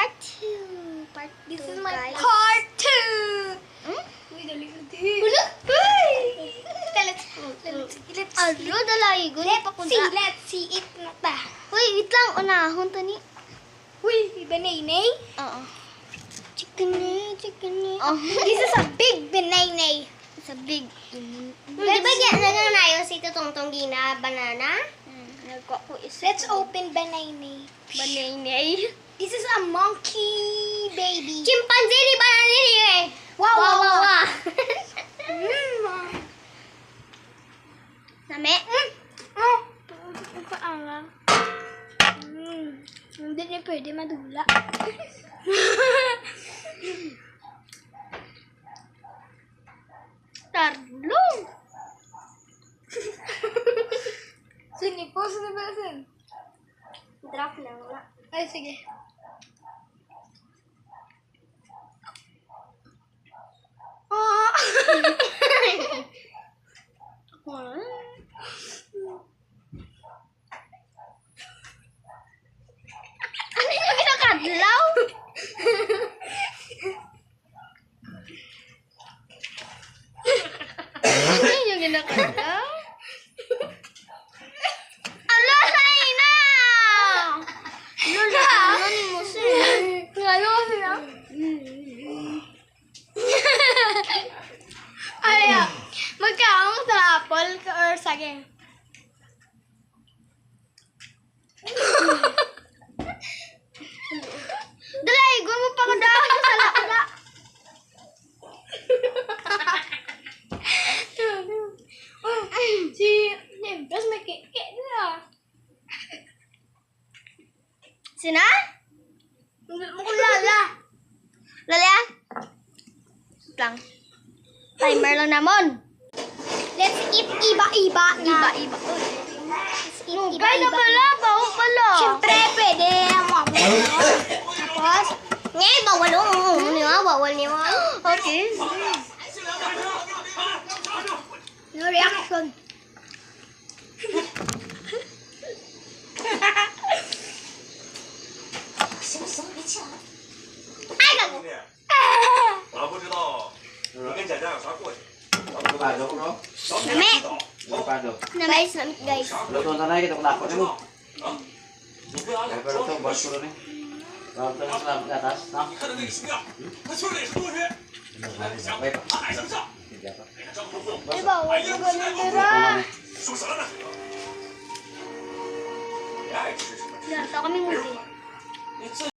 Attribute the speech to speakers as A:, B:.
A: part 2.
B: This is my
A: guys.
B: part 2. Uy, dali ko din. Let's
A: Alo, dalay.
B: let's see it na ta.
A: Uy, wait lang. Unahon to ni.
B: Uy, banay-nay.
A: Oo.
B: Chicken.
A: Oh.
B: This is a big banay-nay.
A: It's a big...
C: Di ba nananayo si Tutongtong Gina banana?
A: Nagko ko isa.
B: Let's open banay-nay.
A: Banay-nay.
B: This is a monkey baby.
C: Chimpanzee di banana ni eh.
A: Wow.
C: Name?
B: Oh, kaangang. Hindi niya pwede madula.
A: Tarlong.
B: Sini po, sin.
C: Drop lang.
B: Ay, sige. Oh.
A: Ano yung ginakadlaw? Ano yung ginakadlaw? Ala, say na! Lola, ano ni mo siya?
B: Ano sila? Ay, magkaong sa apple or saging?
A: Dalay, gawin mo pa ko daw sa lakala.
B: Si Nembras may keke nila.
A: Sina?
B: Makulala.
A: Lala? Lang. Timer lang namon.
B: Let's eat iba-iba na.
A: Iba.
B: Let's eat
A: Kaya na
B: iba-iba.
A: pala, baho pala.
B: Siyempre, pwede. Tapos,
C: Ngay, bawal bawal niyo.
A: Okay.
B: no reaction. Ah!
D: 我不知道你跟简简有啥过节，
E: Pasok, no?
A: Nami.
E: Pasok.
A: Guys, guys.
E: Luto na kita kunakot mo.
D: 你不拿
E: Kaya
D: 脸
E: pero
D: 朝
E: ito,
D: 你
E: balik
D: 洗
E: ko。rin eh. Bawal ka sa gatas, no?
D: 你看他那个形象，他就是也是同学。想
E: Wait.
D: 他爱什么像？
E: Sige pa.
D: 给他张伯父，
B: Diba, huwag mo ganun
E: Luto
B: tira.
E: na eh.
D: 说啥呢？你爱吃什么吃，
A: Ito kami muli.
D: 你自